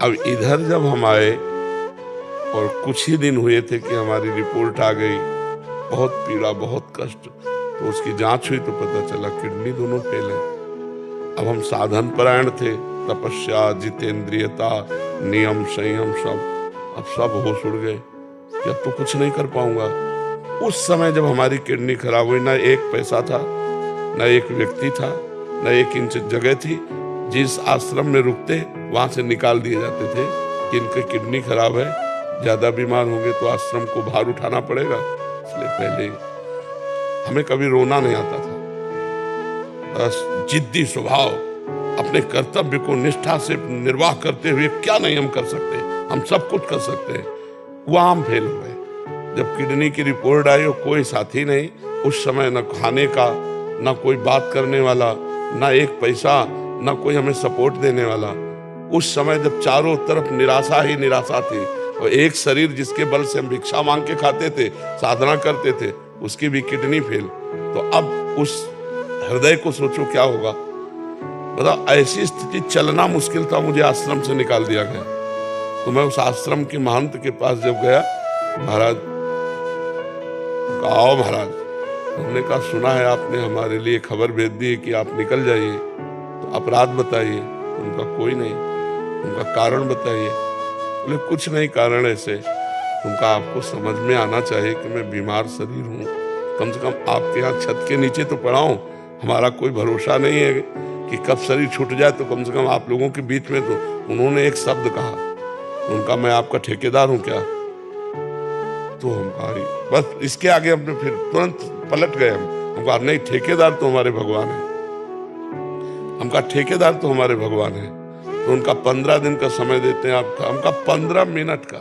अब इधर जब हम आए और कुछ ही दिन हुए थे कि हमारी रिपोर्ट आ गई, बहुत पीड़ा, बहुत कष्ट। तो उसकी जांच हुई तो पता चला किडनी दोनों फेल है। अब हम साधन परायण थे, तपस्या, जितेंद्रियता, नियम, संयम, अब सब होश उड़ गए कि अब तो कुछ नहीं कर पाऊंगा। उस समय जब हमारी किडनी खराब हुई, ना एक पैसा था, ना एक व्यक्ति था, ना एक इंच जगह थी। जिस आश्रम में रुकते वहां से निकाल दिए जाते थे कि इनकी किडनी खराब है, ज्यादा बीमार होंगे तो आश्रम को भार उठाना पड़ेगा। इसलिए पहले हमें कभी रोना नहीं आता था। बस जिद्दी स्वभाव, अपने कर्तव्य को निष्ठा से निर्वाह करते हुए क्या नहीं हम कर सकते, हम सब कुछ कर सकते हैं। वहां हम फेल हो गए। जब किडनी की रिपोर्ट आई और कोई साथी नहीं, उस समय न खाने का, न कोई बात करने वाला, न एक पैसा, न कोई हमें सपोर्ट देने वाला। उस समय जब चारों तरफ निराशा ही निराशा थी और एक शरीर जिसके बल से हम भिक्षा मांग के खाते थे, साधना करते थे, उसकी भी किडनी फेल। तो अब उस हृदय को सोचो क्या होगा। बताओ, ऐसी स्थिति, चलना मुश्किल था, मुझे आश्रम से निकाल दिया गया। तो मैं उस आश्रम के महंत के पास जब गया, महाराज, आओ महाराज। हमने कहा सुना है आपने हमारे लिए खबर भेज दी है कि आप निकल जाइए, तो अपराध बताइए। उनका कोई नहीं। उनका कारण बताइए। बोले कुछ नहीं कारण ऐसे, उनका आपको समझ में आना चाहिए कि मैं बीमार शरीर हूँ, कम से कम आपके यहाँ छत के नीचे तो पड़ा हूँ। हमारा कोई भरोसा नहीं है कि कब शरीर छूट जाए, तो कम से कम आप लोगों के बीच में। तो उन्होंने एक शब्द कहा, उनका मैं आपका ठेकेदार हूँ क्या? तो हम कहा बस, इसके आगे हमने फिर तुरंत पलट गए। हम कहा नहीं, ठेकेदार तो हमारे भगवान है। हम कहा ठेकेदार तो हमारे भगवान है। तो उनका 15 दिन का समय देते हैं आपका। हमका 15 मिनट का,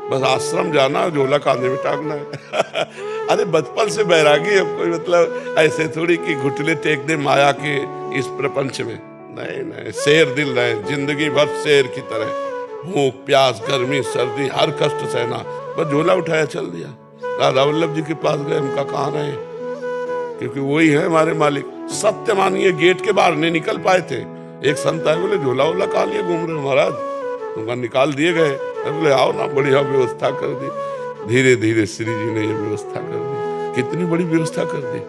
बस आश्रम जाना, झोला कांधे में टांगना है। अरे बचपन से बैरागी है कोई, मतलब ऐसे थोड़ी कि घुटने टेक दे माया के इस प्रपंच में। नहीं नहीं, शेर दिल रहे, जिंदगी भर शेर की तरह, भूख, प्यास, गर्मी, सर्दी, हर कष्ट सहना। बस झोला उठाया चल दिया। राधा वल्लभ जी के पास गए, हमका कहाँ रहे, क्योंकि वही है हमारे मालिक। सत्य मानिए, गेट के बाहर नहीं निकल पाए थे। एक संत आए, बोले झोला वोला कहाँ लिए घूम रहे हो महाराज? उनका निकाल दिए गए। बोले आओ ना, बढ़िया व्यवस्था कर दी। धीरे धीरे श्री जी ने ये व्यवस्था कर दी। कितनी बड़ी व्यवस्था कर दी।